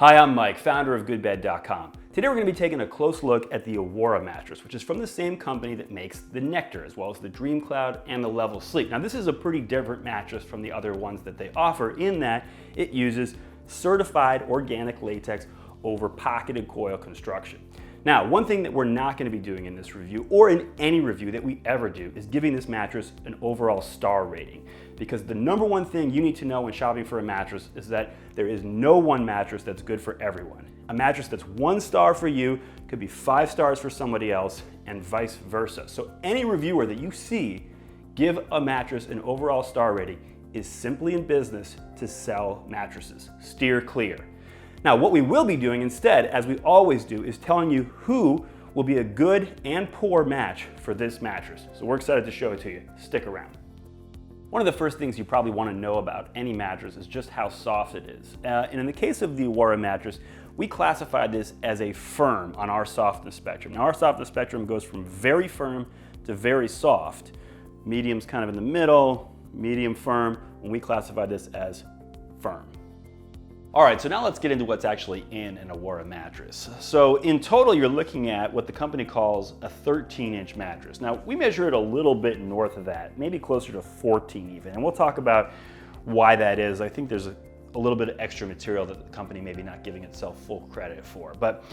Hi, I'm Mike, founder of GoodBed.com. Today we're going to be taking a close look at the Awara Mattress, which is from the same company that makes the Nectar, as well as the Dream Cloud and the Level Sleep. Now this is a pretty different mattress from the other ones that they offer in that it uses certified organic latex over pocketed coil construction. Now, one thing that we're not going to be doing in this review, or in any review that we ever do, is giving this mattress an overall star rating. Because the number one thing you need to know when shopping for a mattress is that there is no one mattress that's good for everyone. A mattress that's 1 star for you could be 5 stars for somebody else, and vice versa. So any reviewer that you see give a mattress an overall star rating is simply in business to sell mattresses. Steer clear. Now, what we will be doing instead, as we always do, is telling you who will be a good and poor match for this mattress. So we're excited to show it to you. Stick around. One of the first things you probably want to know about any mattress is just how soft it is. And in the case of the Awara mattress, we classify this as a firm on our softness spectrum. Now, our softness spectrum goes from very firm to very soft. Medium's kind of in the middle, medium firm, and we classify this as firm. All right, so now let's get into what's actually in an Awara mattress. So in total, you're looking at what the company calls a 13-inch mattress. Now, we measure it a little bit north of that, maybe closer to 14 even, and we'll talk about why that is. I think there's a little bit of extra material that the company may be not giving itself full credit for. But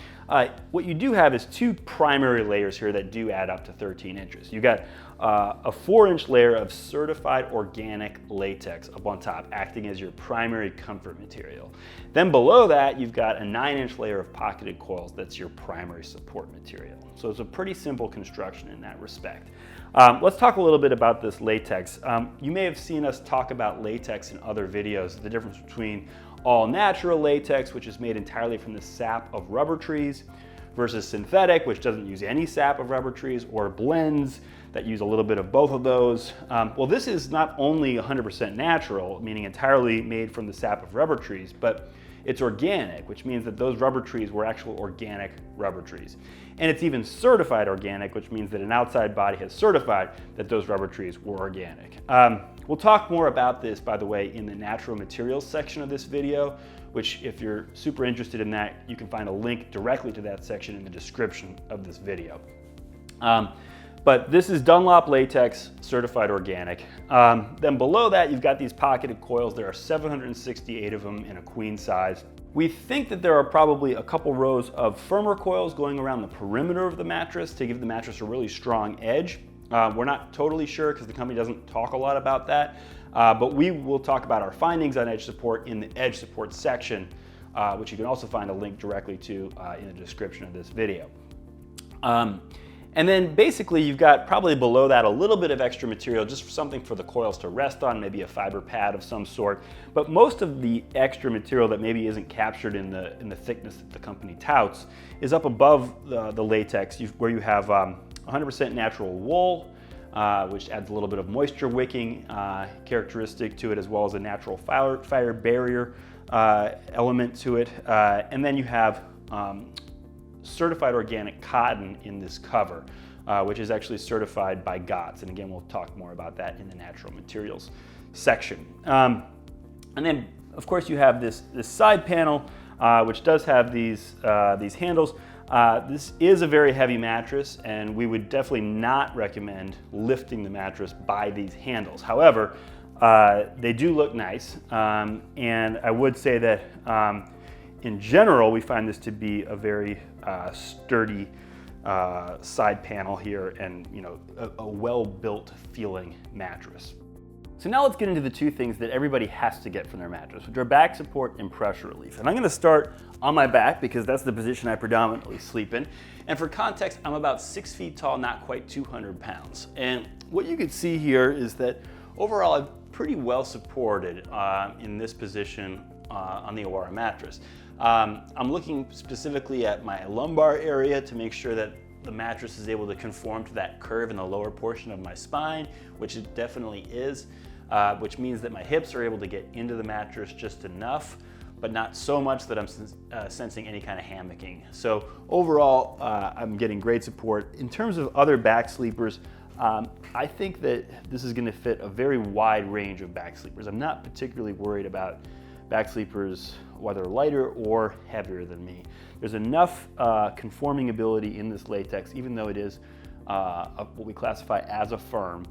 what you do have is 2 primary layers here that do add up to 13 inches. You got a 4-inch layer of certified organic latex up on top, acting as your primary comfort material. Then below that, you've got a 9-inch layer of pocketed coils that's your primary support material. So it's a pretty simple construction in that respect. Let's talk a little bit about this latex. You may have seen us talk about latex in other videos, the difference between all natural latex, which is made entirely from the sap of rubber trees, versus synthetic, which doesn't use any sap of rubber trees, or blends that use a little bit of both of those. Well, this is not only 100% natural, meaning entirely made from the sap of rubber trees, but it's organic, which means that those rubber trees were actual organic rubber trees. And it's even certified organic, which means that an outside body has certified that those rubber trees were organic. We'll talk more about this, by the way, in the natural materials section of this video, which if you're super interested in that, you can find a link directly to that section in the description of this video. But this is Dunlop latex, certified organic. Then below that, you've got these pocketed coils. There are 768 of them in a queen size. We think that there are probably a couple rows of firmer coils going around the perimeter of the mattress to give the mattress a really strong edge. We're not totally sure because the company doesn't talk a lot about that, but we will talk about our findings on edge support in the edge support section, which you can also find a link directly to in the description of this video. And then basically you've got probably below that a little bit of extra material, just something for the coils to rest on, maybe a fiber pad of some sort. But most of the extra material that maybe isn't captured in the thickness that the company touts is up above the latex, where you have 100% natural wool, which adds a little bit of moisture wicking characteristic to it, as well as a natural fire barrier element to it. And then you have certified organic cotton in this cover, which is actually certified by GOTS. And again, we'll talk more about that in the natural materials section. And then, of course, you have this side panel, which does have these handles. This is a very heavy mattress, and we would definitely not recommend lifting the mattress by these handles. However, they do look nice, and I would say that in general, we find this to be a very sturdy side panel here, and a well-built feeling mattress. So now let's get into the 2 things that everybody has to get from their mattress, which are back support and pressure relief. And I'm going to start on my back because that's the position I predominantly sleep in. And for context, I'm about 6 feet tall, not quite 200 pounds. And what you can see here is that overall I'm pretty well supported in this position on the Awara mattress. I'm looking specifically at my lumbar area to make sure that the mattress is able to conform to that curve in the lower portion of my spine, which it definitely is, which means that my hips are able to get into the mattress just enough, but not so much that I'm sensing any kind of hammocking. So overall, I'm getting great support. In terms of other back sleepers, I think that this is going to fit a very wide range of back sleepers. I'm not particularly worried about back sleepers, whether lighter or heavier than me. There's enough conforming ability in this latex, even though it is what we classify as a firm,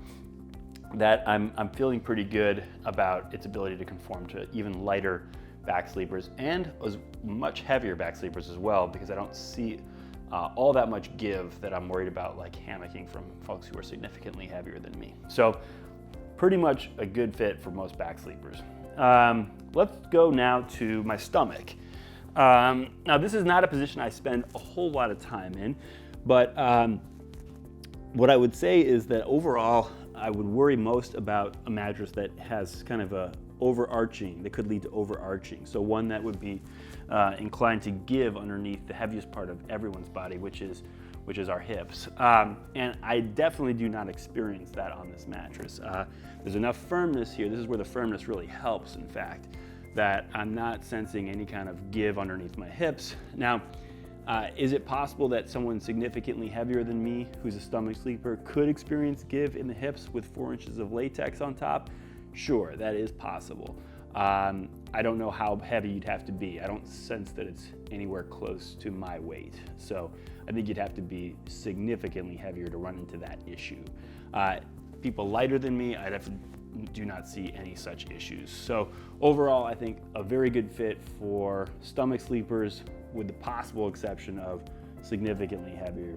that I'm feeling pretty good about its ability to conform to even lighter back sleepers and much heavier back sleepers as well, because I don't see all that much give that I'm worried about like hammocking from folks who are significantly heavier than me. So pretty much a good fit for most back sleepers. Let's go now to my stomach. Now this is not a position I spend a whole lot of time in, but what I would say is that overall I would worry most about a mattress that has kind of a overarching, that could lead to overarching. So one that would be inclined to give underneath the heaviest part of everyone's body, which is our hips. And I definitely do not experience that on this mattress. There's enough firmness here. This is where the firmness really helps, in fact, that I'm not sensing any kind of give underneath my hips. Now, is it possible that someone significantly heavier than me, who's a stomach sleeper, could experience give in the hips with 4 inches of latex on top? Sure, that is possible. I don't know how heavy you'd have to be. I don't sense that it's anywhere close to my weight. So I think you'd have to be significantly heavier to run into that issue. People lighter than me, do not see any such issues. So overall, I think a very good fit for stomach sleepers, with the possible exception of significantly heavier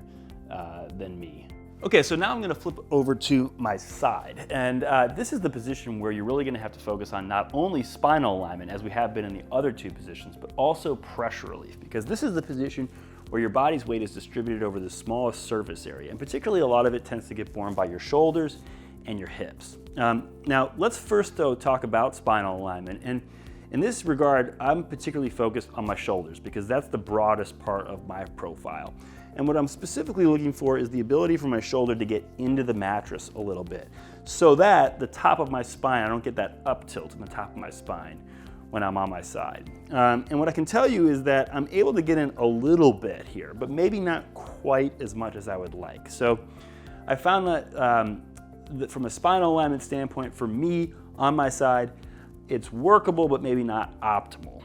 than me. Okay, so now I'm gonna flip over to my side. And this is the position where you're really gonna have to focus on not only spinal alignment, as we have been in the other two positions, but also pressure relief, because this is the position where your body's weight is distributed over the smallest surface area. And particularly a lot of it tends to get borne by your shoulders and your hips. Now, let's first though talk about spinal alignment. And in this regard, I'm particularly focused on my shoulders because that's the broadest part of my profile. And what I'm specifically looking for is the ability for my shoulder to get into the mattress a little bit, so that the top of my spine, I don't get that up tilt in the top of my spine when I'm on my side. And what I can tell you is that I'm able to get in a little bit here, but maybe not quite as much as I would like. So I found that from a spinal alignment standpoint, for me on my side, it's workable, but maybe not optimal.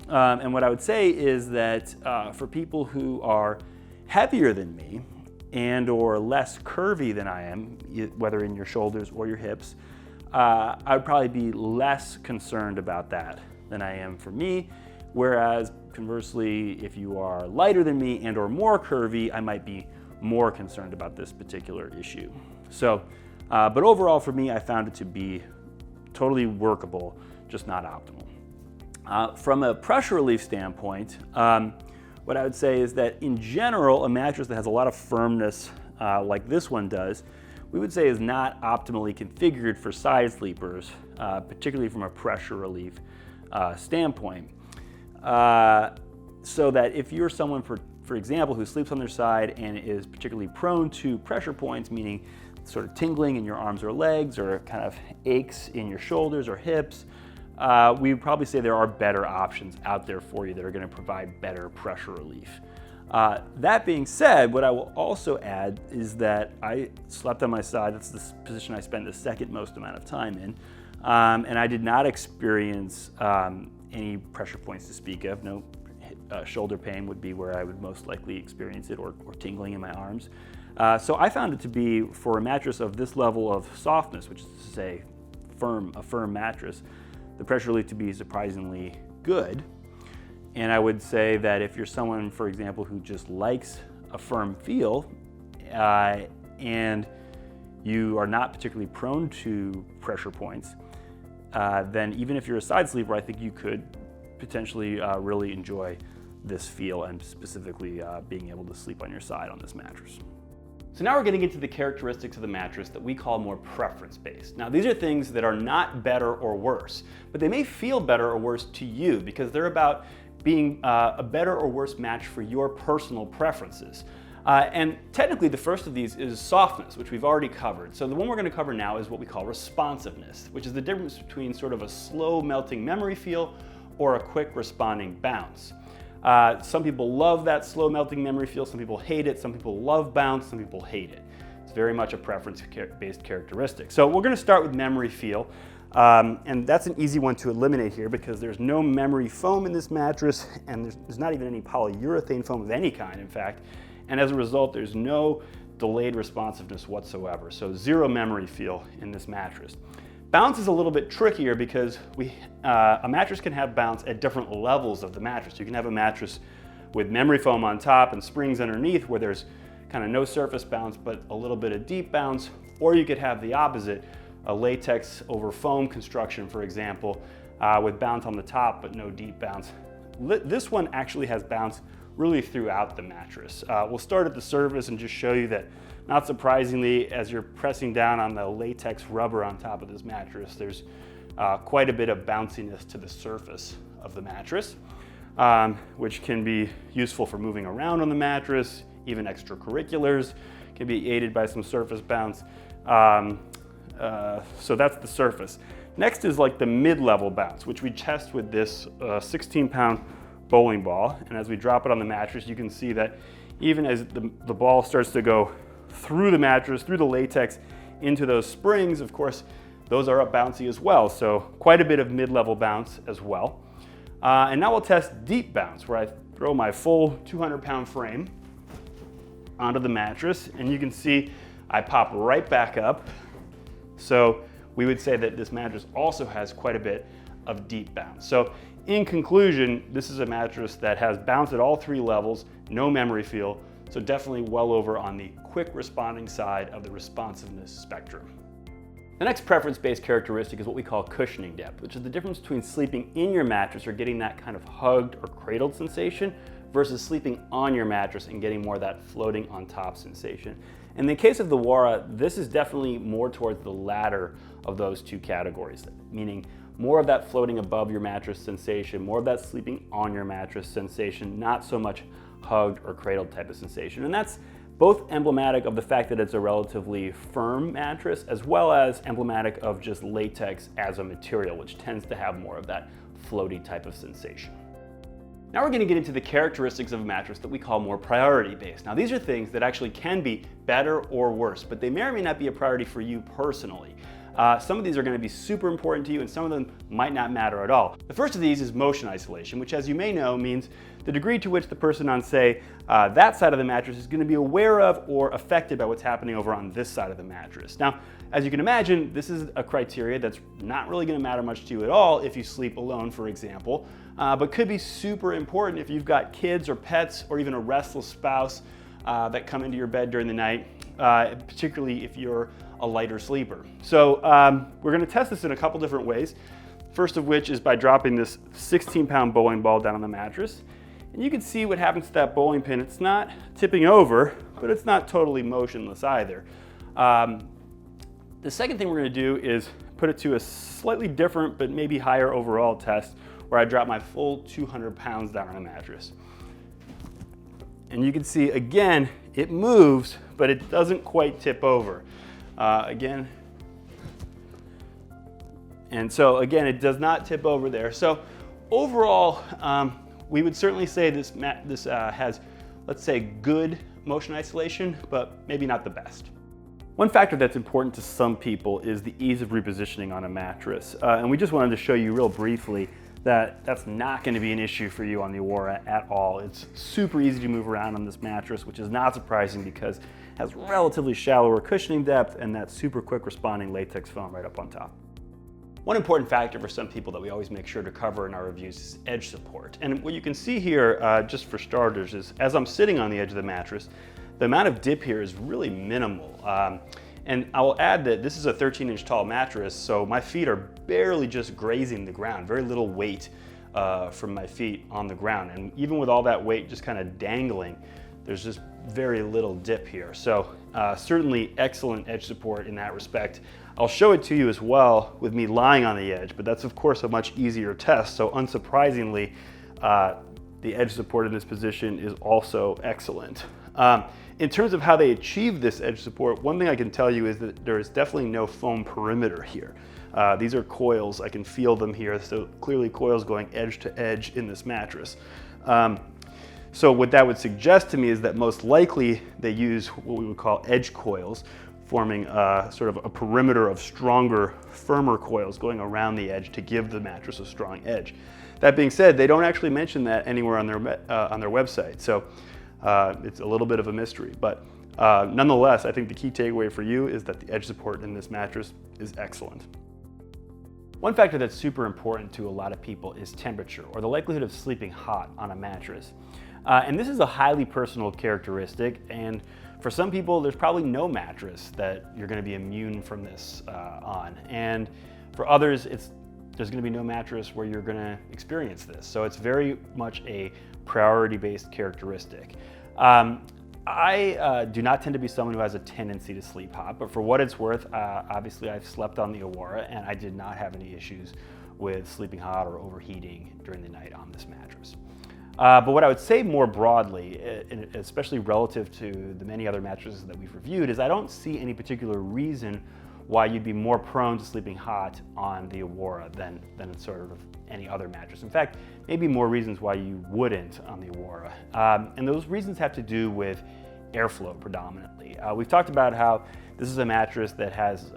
And what I would say is that for people who are heavier than me and or less curvy than I am, whether in your shoulders or your hips, I would probably be less concerned about that than I am for me. Whereas conversely, if you are lighter than me and or more curvy, I might be more concerned about this particular issue. So, but overall for me, I found it to be totally workable, just not optimal. From a pressure relief standpoint, what I would say is that in general, a mattress that has a lot of firmness like this one does, we would say is not optimally configured for side sleepers, particularly from a pressure relief standpoint. So that if you're someone, for example, who sleeps on their side and is particularly prone to pressure points, meaning sort of tingling in your arms or legs, or kind of aches in your shoulders or hips, we would probably say there are better options out there for you that are going to provide better pressure relief. That being said, what I will also add is that I slept on my side. That's the position I spend the second most amount of time in. And I did not experience any pressure points to speak of. No shoulder pain would be where I would most likely experience it, or tingling in my arms. So I found it to be, for a mattress of this level of softness, which is to say a firm mattress, the pressure relief to be surprisingly good. And I would say that if you're someone, for example, who just likes a firm feel and you are not particularly prone to pressure points, then even if you're a side sleeper, I think you could potentially really enjoy this feel, and specifically being able to sleep on your side on this mattress. So now we're getting into the characteristics of the mattress that we call more preference-based. Now these are things that are not better or worse, but they may feel better or worse to you because they're about being a better or worse match for your personal preferences. And technically the first of these is softness, which we've already covered. So the one we're going to cover now is what we call responsiveness, which is the difference between sort of a slow melting memory feel or a quick responding bounce. Some people love that slow melting memory feel, some people hate it, some people love bounce, some people hate it. It's very much a preference-based characteristic. So we're going to start with memory feel. And that's an easy one to eliminate here because there's no memory foam in this mattress, and there's not even any polyurethane foam of any kind, in fact. And as a result, there's no delayed responsiveness whatsoever. So zero memory feel in this mattress. Bounce is a little bit trickier because a mattress can have bounce at different levels of the mattress. You can have a mattress with memory foam on top and springs underneath where there's kind of no surface bounce but a little bit of deep bounce, or you could have the opposite, a latex over foam construction, for example, with bounce on the top but no deep bounce. This one actually has bounce really throughout the mattress. We'll start at the surface and just show you that, not surprisingly, as you're pressing down on the latex rubber on top of this mattress, there's quite a bit of bounciness to the surface of the mattress, which can be useful for moving around on the mattress. Even extracurriculars can be aided by some surface bounce. So that's the surface. Next is like the mid-level bounce, which we test with this 16-pound bowling ball. And as we drop it on the mattress, you can see that even as the ball starts to go through the mattress, through the latex, into those springs, of course, those are up bouncy as well. So quite a bit of mid-level bounce as well. And now we'll test deep bounce, where I throw my full 200-pound frame onto the mattress, and you can see I pop right back up. So we would say that this mattress also has quite a bit of deep bounce. So in conclusion, this is a mattress that has bounce at all three levels, no memory feel, so definitely well over on the quick responding side of the responsiveness spectrum. The next preference-based characteristic is what we call cushioning depth, which is the difference between sleeping in your mattress or getting that kind of hugged or cradled sensation versus sleeping on your mattress and getting more of that floating on top sensation. In the case of the Awara, this is definitely more towards the latter of those two categories, meaning more of that floating above your mattress sensation, more of that sleeping on your mattress sensation, not so much hugged or cradled type of sensation. And that's both emblematic of the fact that it's a relatively firm mattress, as well as emblematic of just latex as a material, which tends to have more of that floaty type of sensation. Now we're going to get into the characteristics of a mattress that we call more priority-based. Now these are things that actually can be better or worse, but they may or may not be a priority for you personally. Some of these are going to be super important to you, and some of them might not matter at all. The first of these is motion isolation, which, as you may know, means the degree to which the person on, say, that side of the mattress is going to be aware of or affected by what's happening over on this side of the mattress. Now, as you can imagine, this is a criteria that's not really going to matter much to you at all if you sleep alone, for example, but could be super important if you've got kids or pets or even a restless spouse that come into your bed during the night, particularly if you're a lighter sleeper. So we're going to test this in a couple different ways. First of which is by dropping this 16-pound bowling ball down on the mattress. And you can see what happens to that bowling pin. It's not tipping over, but it's not totally motionless either. The second thing we're going to do is put it to a slightly different but maybe higher overall test, where I drop my full 200 pounds down on the mattress. And you can see, again, it moves, but it doesn't quite tip over. Again, and so again, it does not tip over there. So overall, we would certainly say this has, let's say, good motion isolation, but maybe not the best. One factor that's important to some people is the ease of repositioning on a mattress. And we just wanted to show you real briefly that that's not going to be an issue for you on the Awara at all. It's super easy to move around on this mattress, which is not surprising because it has relatively shallower cushioning depth and that super quick responding latex foam right up on top. One important factor for some people that we always make sure to cover in our reviews is edge support. And what you can see here, just for starters, is as I'm sitting on the edge of the mattress, the amount of dip here is really minimal. And I will add that this is a 13-inch tall mattress, so my feet are barely just grazing the ground, very little weight from my feet on the ground. And even with all that weight just kind of dangling, there's just very little dip here. So certainly excellent edge support in that respect. I'll show it to you as well with me lying on the edge, but that's of course a much easier test. So unsurprisingly, the edge support in this position is also excellent. In terms of how they achieve this edge support, one thing I can tell you is that there is definitely no foam perimeter here. These are coils, I can feel them here, so clearly coils going edge to edge in this mattress. So what that would suggest to me is that most likely they use what we would call edge coils forming sort of a perimeter of stronger, firmer coils going around the edge to give the mattress a strong edge. That being said, they don't actually mention that anywhere on their website, so it's a little bit of a mystery. But nonetheless, I think the key takeaway for you is that the edge support in this mattress is excellent. One factor that's super important to a lot of people is temperature, or the likelihood of sleeping hot on a mattress. And this is a highly personal characteristic, and for some people, there's probably no mattress that you're gonna be immune from this on. And for others, there's gonna be no mattress where you're gonna experience this. So it's very much a priority-based characteristic. I do not tend to be someone who has a tendency to sleep hot, but for what it's worth, obviously I've slept on the Awara and I did not have any issues with sleeping hot or overheating during the night on this mattress. But what I would say more broadly, especially relative to the many other mattresses that we've reviewed, is I don't see any particular reason why you'd be more prone to sleeping hot on the Awara than sort of any other mattress. In fact, maybe more reasons why you wouldn't on the Awara. And those reasons have to do with airflow predominantly. We've talked about how this is a mattress that has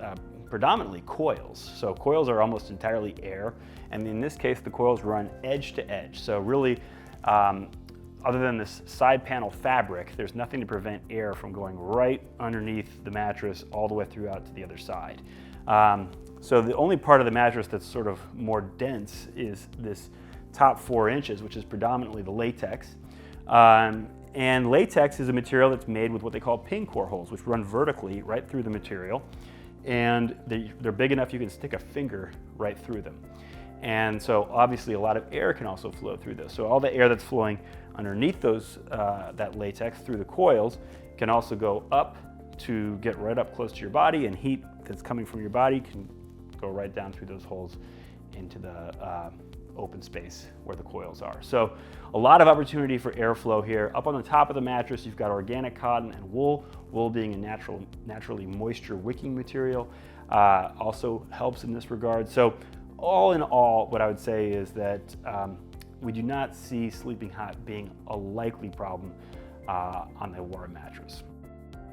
predominantly coils. So coils are almost entirely air. And in this case, the coils run edge to edge. So really, other than this side panel fabric, there's nothing to prevent air from going right underneath the mattress all the way throughout to the other side. So the only part of the mattress that's sort of more dense is this top 4 inches, which is predominantly the latex. And latex is a material that's made with what they call pin core holes, which run vertically right through the material. And they're big enough you can stick a finger right through them. And so obviously a lot of air can also flow through this. So all the air that's flowing underneath that latex through the coils can also go up to get right up close to your body, and heat that's coming from your body can go right down through those holes into the open space where the coils are. So a lot of opportunity for airflow here. Up on the top of the mattress, you've got organic cotton and wool. Wool being a naturally moisture wicking material also helps in this regard. So all in all, what I would say is that we do not see sleeping hot being a likely problem on the Awara mattress.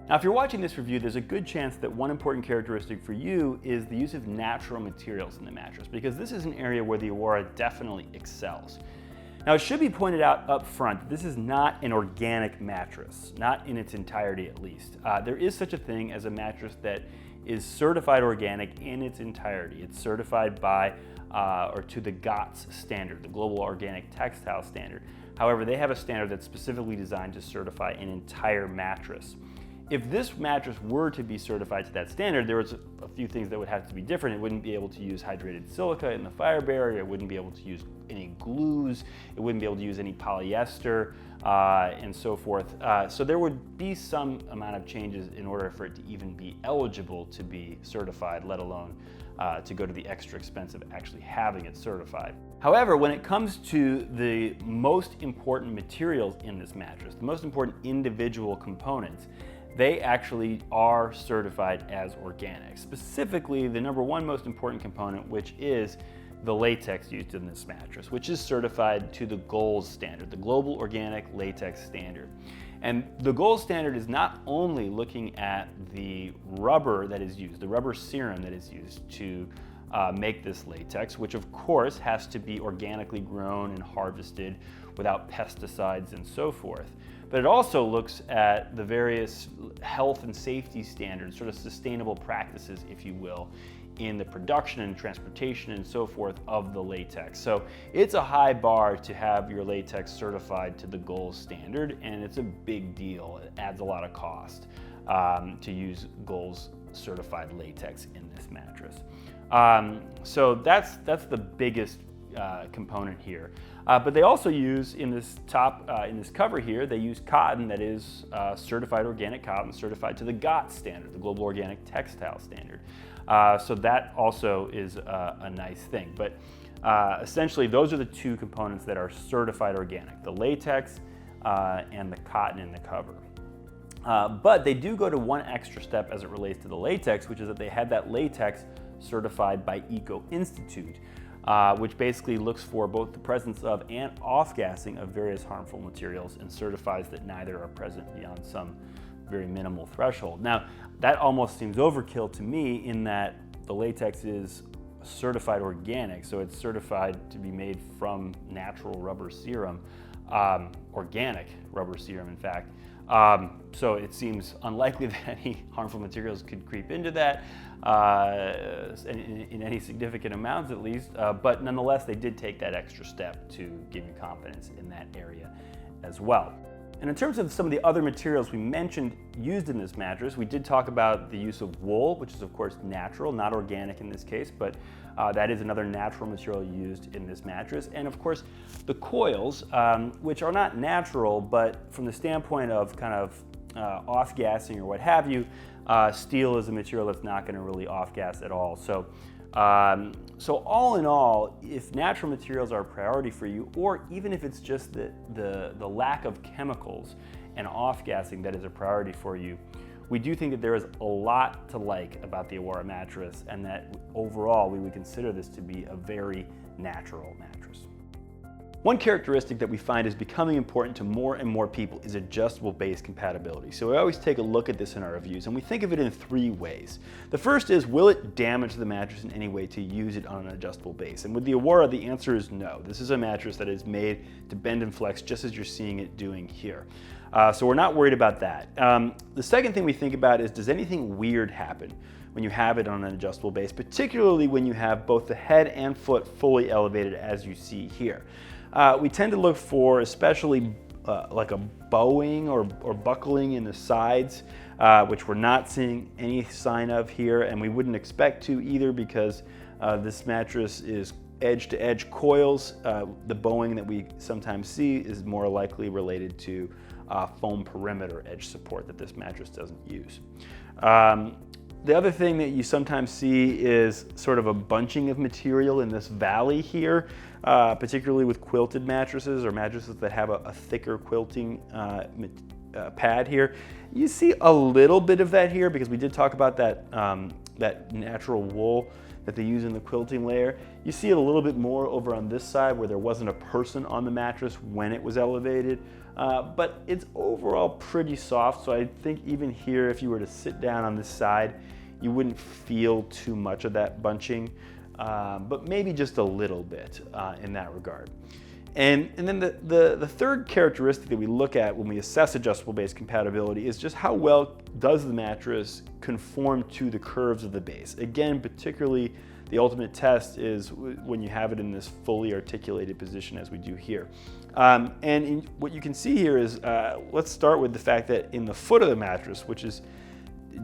Now, if you're watching this review, there's a good chance that one important characteristic for you is the use of natural materials in the mattress, because this is an area where the Awara definitely excels. Now, it should be pointed out up front, this is not an organic mattress, not in its entirety at least. There is such a thing as a mattress that is certified organic in its entirety. It's certified by or to the GOTS standard, the Global Organic Textile Standard. However, they have a standard that's specifically designed to certify an entire mattress. If this mattress were to be certified to that standard, there was a few things that would have to be different. It wouldn't be able to use hydrated silica in the fire barrier. It wouldn't be able to use any glues. It wouldn't be able to use any polyester and so forth. So there would be some amount of changes in order for it to even be eligible to be certified, let alone to go to the extra expense of actually having it certified. However, when it comes to the most important materials in this mattress, the most important individual components, they actually are certified as organic. Specifically, the number one most important component, which is the latex used in this mattress, which is certified to the GOLS standard, the Global Organic Latex Standard. And the GOLS standard is not only looking at the rubber that is used, the rubber serum that is used to make this latex, which of course has to be organically grown and harvested without pesticides and so forth. But it also looks at the various health and safety standards, sort of sustainable practices, if you will, in the production and transportation and so forth of the latex. So it's a high bar to have your latex certified to the GOLS standard, and it's a big deal. It adds a lot of cost to use GOLS certified latex in this mattress. So that's the biggest component here. But they also use in this cover here, they use cotton that is certified organic cotton, certified to the GOTS standard, the Global Organic Textile Standard. So that also is a nice thing. But essentially, those are the two components that are certified organic, the latex and the cotton in the cover. But they do go to one extra step as it relates to the latex, which is that they have that latex certified by Eco Institute, which basically looks for both the presence of and off-gassing of various harmful materials and certifies that neither are present beyond some very minimal threshold. Now, that almost seems overkill to me in that the latex is certified organic, so it's certified to be made from natural rubber serum, organic rubber serum, in fact. So it seems unlikely that any harmful materials could creep into that in any significant amounts, at least. But nonetheless, they did take that extra step to give you confidence in that area as well. And in terms of some of the other materials we mentioned used in this mattress, we did talk about the use of wool, which is of course natural, not organic in this case, but that is another natural material used in this mattress. And of course, the coils, which are not natural, but from the standpoint of kind of off-gassing or what have you, steel is a material that's not going to really off-gas at all. So all in all, if natural materials are a priority for you, or even if it's just the lack of chemicals and off-gassing that is a priority for you, we do think that there is a lot to like about the Awara mattress, and that overall we would consider this to be a very natural mattress. One characteristic that we find is becoming important to more and more people is adjustable base compatibility. So we always take a look at this in our reviews, and we think of it in three ways. The first is, will it damage the mattress in any way to use it on an adjustable base? And with the Awara, the answer is no. This is a mattress that is made to bend and flex just as you're seeing it doing here. So we're not worried about that. The second thing we think about is, does anything weird happen when you have it on an adjustable base, particularly when you have both the head and foot fully elevated as you see here? We tend to look for especially like a bowing or buckling in the sides, which we're not seeing any sign of here, and we wouldn't expect to either, because this mattress is edge-to-edge coils. The bowing that we sometimes see is more likely related to foam perimeter edge support that this mattress doesn't use. The other thing that you sometimes see is sort of a bunching of material in this valley here, particularly with quilted mattresses or mattresses that have a thicker quilting pad here. You see a little bit of that here because we did talk about that, that natural wool that they use in the quilting layer. You see it a little bit more over on this side where there wasn't a person on the mattress when it was elevated. But it's overall pretty soft, so I think even here, if you were to sit down on this side, you wouldn't feel too much of that bunching, but maybe just a little bit in that regard. And then the third characteristic that we look at when we assess adjustable base compatibility is just how well does the mattress conform to the curves of the base. Again, particularly the ultimate test is when you have it in this fully articulated position as we do here. What you can see here is, let's start with the fact that in the foot of the mattress, which is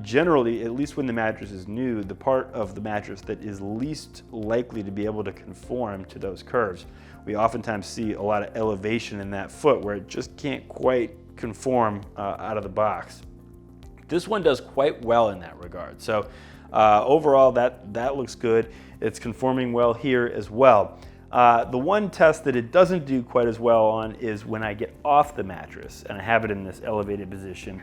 generally, at least when the mattress is new, the part of the mattress that is least likely to be able to conform to those curves, we oftentimes see a lot of elevation in that foot where it just can't quite conform out of the box. This one does quite well in that regard. So overall, that looks good. It's conforming well here as well. The one test that it doesn't do quite as well on is when I get off the mattress and I have it in this elevated position.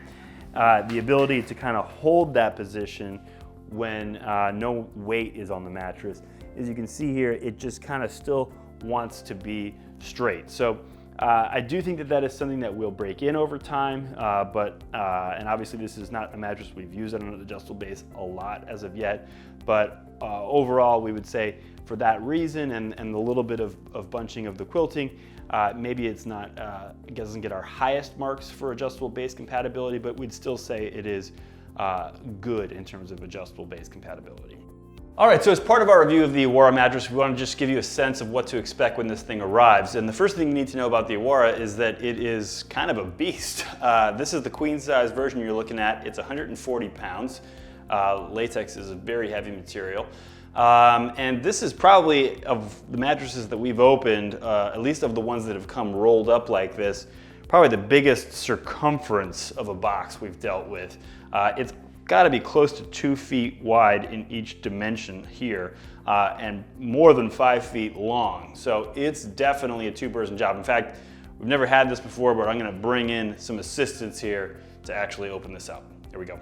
The ability to kind of hold that position when no weight is on the mattress. As you can see here, it just kind of still wants to be straight. So I do think that that is something that will break in over time, and obviously this is not a mattress we've used on an adjustable base a lot as of yet, but overall we would say for that reason and the little bit of bunching of the quilting, maybe it's not, it doesn't get our highest marks for adjustable base compatibility, but we'd still say it is good in terms of adjustable base compatibility. All right, so as part of our review of the Awara mattress, we want to just give you a sense of what to expect when this thing arrives. And the first thing you need to know about the Awara is that it is kind of a beast. This is the queen size version you're looking at. It's 140 pounds. Latex is a very heavy material. And this is probably, of the mattresses that we've opened, at least of the ones that have come rolled up like this, probably the biggest circumference of a box we've dealt with. It's got to be close to 2 feet wide in each dimension here, and more than 5 feet long. So it's definitely a two-person job. In fact, we've never had this before, but I'm going to bring in some assistance here to actually open this up. Here we go.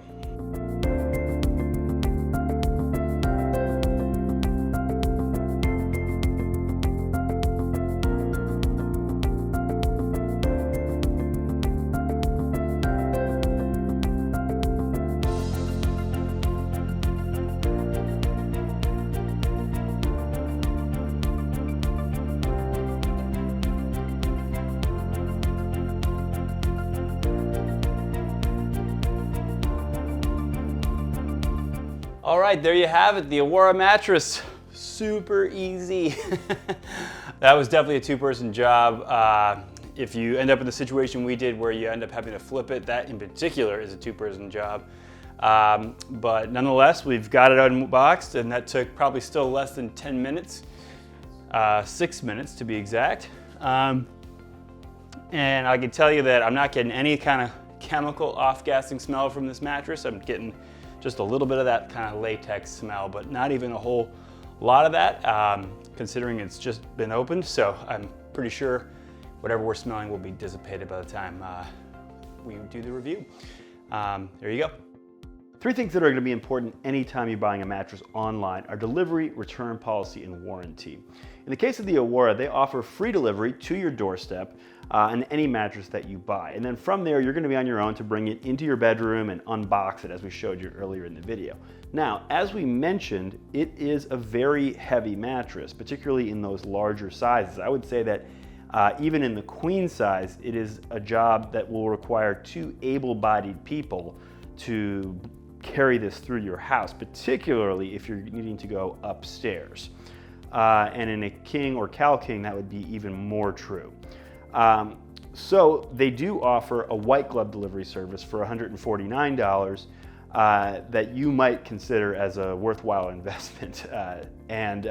All right, there you have it, the Awara mattress. Super easy. That was definitely a two-person job. If you end up in the situation we did where you end up having to flip it, that in particular is a two-person job. But nonetheless, we've got it unboxed, and that took probably still less than 10 minutes, 6 minutes to be exact. And I can tell you that I'm not getting any kind of chemical off-gassing smell from this mattress. I'm getting just a little bit of that kind of latex smell, but not even a whole lot of that, considering it's just been opened. So I'm pretty sure whatever we're smelling will be dissipated by the time we do the review. There you go. 3 things that are going to be important anytime you're buying a mattress online are delivery, return policy, and warranty. In the case of the Awara, they offer free delivery to your doorstep on any mattress that you buy. And then from there, you're going to be on your own to bring it into your bedroom and unbox it, as we showed you earlier in the video. Now, as we mentioned, it is a very heavy mattress, particularly in those larger sizes. I would say that even in the queen size, it is a job that will require 2 able-bodied people to carry this through your house, particularly if you're needing to go upstairs. And in a king or Cal King, that would be even more true. So they do offer a white glove delivery service for $149 that you might consider as a worthwhile investment. And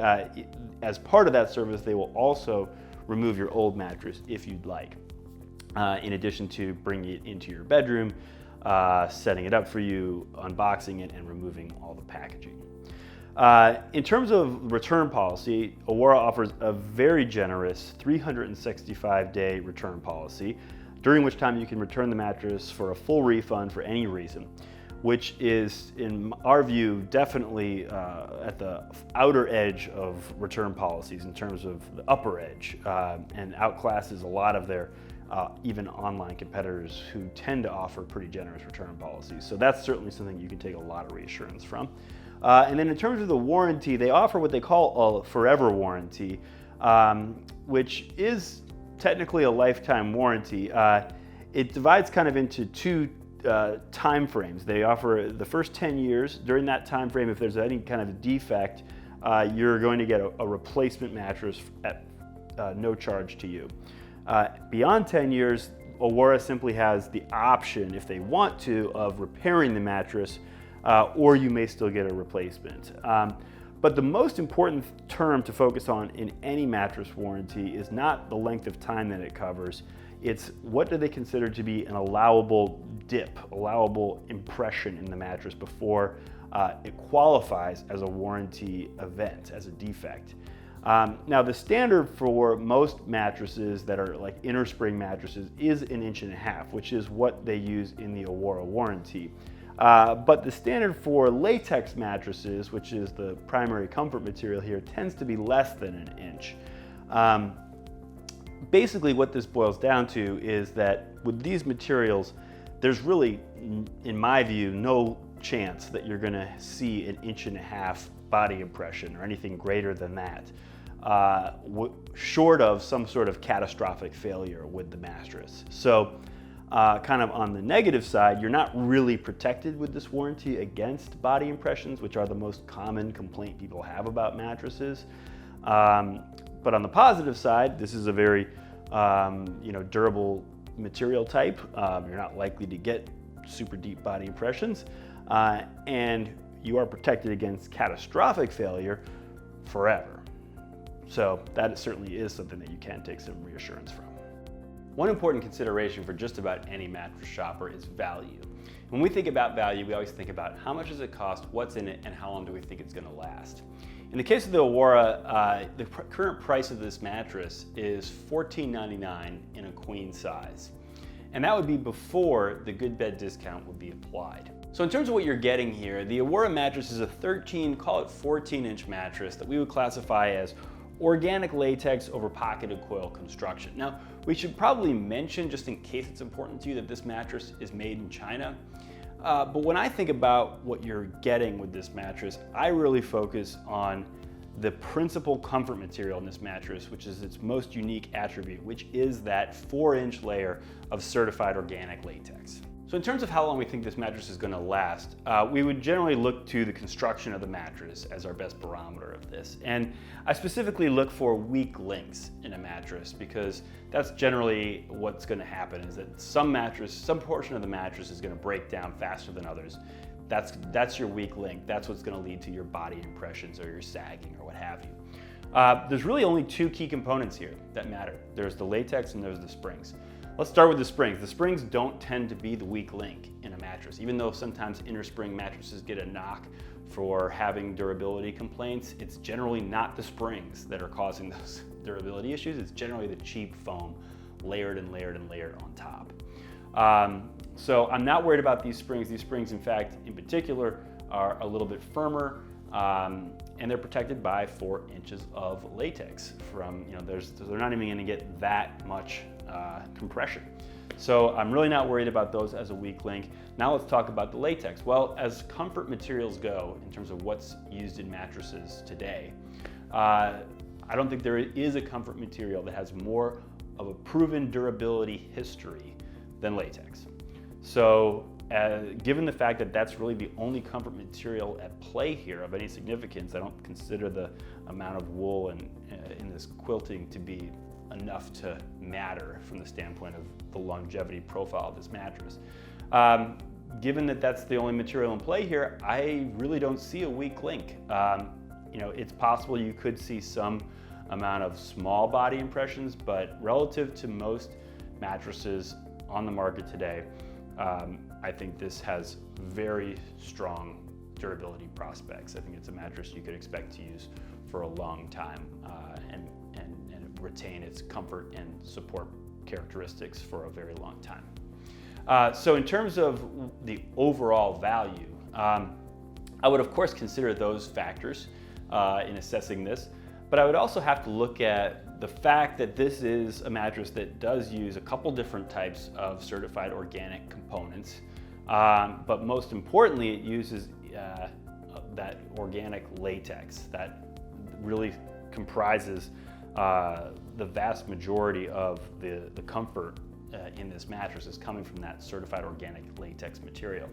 as part of that service, they will also remove your old mattress if you'd like, in addition to bringing it into your bedroom, setting it up for you, unboxing it, and removing all the packaging. In terms of return policy, Awara offers a very generous 365-day return policy, during which time you can return the mattress for a full refund for any reason, which is, in our view, definitely at the outer edge of return policies in terms of the upper edge, and outclasses a lot of their even online competitors who tend to offer pretty generous return policies. So that's certainly something you can take a lot of reassurance from. And then in terms of the warranty, they offer what they call a forever warranty, which is technically a lifetime warranty. It divides kind of into 2 time frames. They offer the first 10 years. During that time frame, if there's any kind of defect, you're going to get a replacement mattress at no charge to you. Beyond 10 years, Awara simply has the option, if they want to, of repairing the mattress, or you may still get a replacement. But the most important term to focus on in any mattress warranty is not the length of time that it covers. It's what do they consider to be an allowable dip, allowable impression in the mattress before it qualifies as a warranty event, as a defect. Now, the standard for most mattresses that are like inner spring mattresses is 1.5 inches, which is what they use in the Awara warranty. But the standard for latex mattresses, which is the primary comfort material here, tends to be less than 1 inch. Basically, what this boils down to is that with these materials, there's really, in my view, no chance that you're going to see 1.5 inch body impression or anything greater than that, short of some sort of catastrophic failure with the mattress. So kind of on the negative side, you're not really protected with this warranty against body impressions, which are the most common complaint people have about mattresses. But on the positive side, this is a very durable material type. You're not likely to get super deep body impressions, and you are protected against catastrophic failure forever. So that certainly is something that you can take some reassurance from. One important consideration for just about any mattress shopper is value. When we think about value, we always think about how much does it cost, what's in it, and how long do we think it's going to last. In the case of the Awara, the current price of this mattress is $14.99 in a queen size. And that would be before the GoodBed discount would be applied. So in terms of what you're getting here, the Awara mattress is a 14-inch mattress that we would classify as organic latex over pocketed coil construction. Now, we should probably mention, just in case it's important to you, that this mattress is made in China. But when I think about what you're getting with this mattress, I really focus on the principal comfort material in this mattress, which is its most unique attribute, which is that 4-inch layer of certified organic latex. So in terms of how long we think this mattress is going to last, we would generally look to the construction of the mattress as our best barometer of this. And I specifically look for weak links in a mattress because that's generally what's going to happen, is that some portion of the mattress is going to break down faster than others. That's your weak link. That's what's going to lead to your body impressions or your sagging or what have you. There's really only two key components here that matter. There's the latex and there's the springs. Let's start with the springs. The springs don't tend to be the weak link in a mattress. Even though sometimes inner spring mattresses get a knock for having durability complaints, it's generally not the springs that are causing those durability issues. It's generally the cheap foam layered and layered and layered on top. So I'm not worried about these springs. These springs, in fact, in particular, are a little bit firmer, and they're protected by 4 inches of latex from, they're not even gonna get that much compression. So I'm really not worried about those as a weak link. Now let's talk about the latex. Well, as comfort materials go, in terms of what's used in mattresses today, I don't think there is a comfort material that has more of a proven durability history than latex. So given the fact that that's really the only comfort material at play here of any significance, I don't consider the amount of wool in this quilting to be enough to matter from the standpoint of the longevity profile of this mattress. Given that that's the only material in play here, I really don't see a weak link. It's possible you could see some amount of small body impressions, but relative to most mattresses on the market today, I think this has very strong durability prospects. I think it's a mattress you could expect to use for a long time and retain its comfort and support characteristics for a very long time. So in terms of the overall value, I would of course consider those factors in assessing this, but I would also have to look at the fact that this is a mattress that does use a couple different types of certified organic components, but most importantly, it uses that organic latex that really comprises the vast majority of the comfort in this mattress is coming from that certified organic latex material.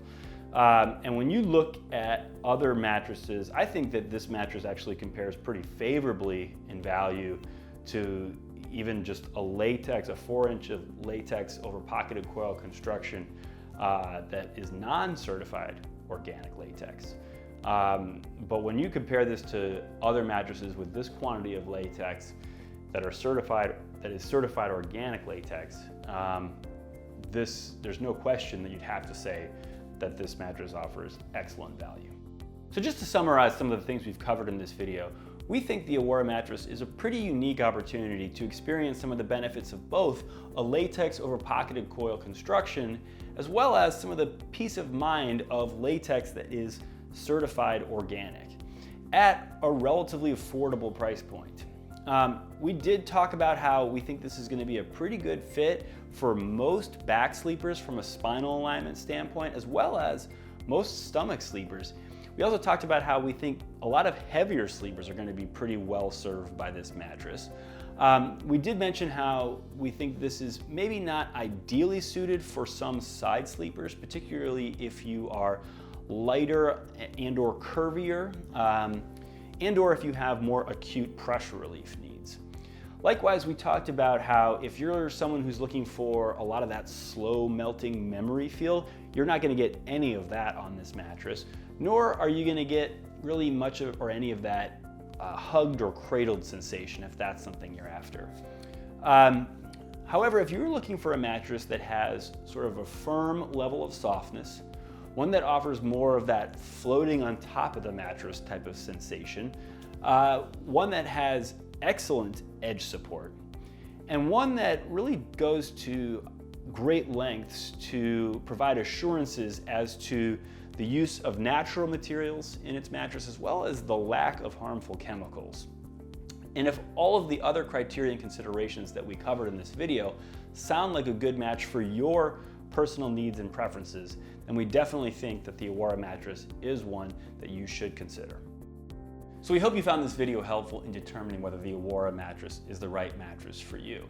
And when you look at other mattresses, I think that this mattress actually compares pretty favorably in value to even just a 4-inch of latex over pocketed coil construction that is non-certified organic latex. But when you compare this to other mattresses with this quantity of latex that is certified organic latex, there's no question that you'd have to say that this mattress offers excellent value. So just to summarize some of the things we've covered in this video, we think the Awara mattress is a pretty unique opportunity to experience some of the benefits of both a latex over pocketed coil construction, as well as some of the peace of mind of latex that is certified organic at a relatively affordable price point. We did talk about how we think this is going to be a pretty good fit for most back sleepers from a spinal alignment standpoint, as well as most stomach sleepers. We also talked about how we think a lot of heavier sleepers are going to be pretty well served by this mattress. We did mention how we think this is maybe not ideally suited for some side sleepers, particularly if you are lighter and or curvier, and or if you have more acute pressure relief needs. Likewise, we talked about how if you're someone who's looking for a lot of that slow melting memory feel, you're not going to get any of that on this mattress, nor are you going to get really much of or any of that hugged or cradled sensation if that's something you're after. However, if you're looking for a mattress that has sort of a firm level of softness, one that offers more of that floating on top of the mattress type of sensation, one that has excellent edge support, and one that really goes to great lengths to provide assurances as to the use of natural materials in its mattress, as well as the lack of harmful chemicals. And if all of the other criteria and considerations that we covered in this video sound like a good match for your personal needs and preferences, then we definitely think that the Awara mattress is one that you should consider. So we hope you found this video helpful in determining whether the Awara mattress is the right mattress for you.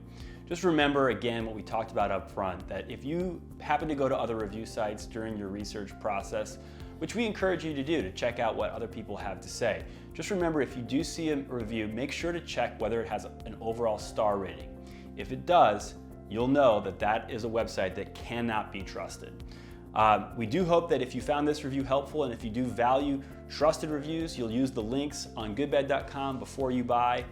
Just remember again what we talked about up front, that if you happen to go to other review sites during your research process, which we encourage you to do, to check out what other people have to say, just remember if you do see a review, make sure to check whether it has an overall star rating. If it does, you'll know that that is a website that cannot be trusted. We do hope that if you found this review helpful and if you do value trusted reviews, you'll use the links on goodbed.com before you buy,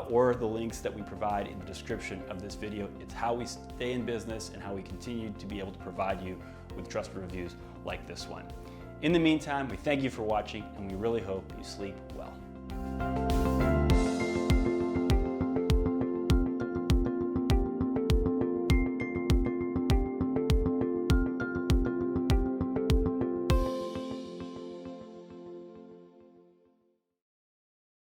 or the links that we provide in the description of this video. It's how we stay in business and how we continue to be able to provide you with trusted reviews like this one. In the meantime, we thank you for watching and we really hope you sleep well.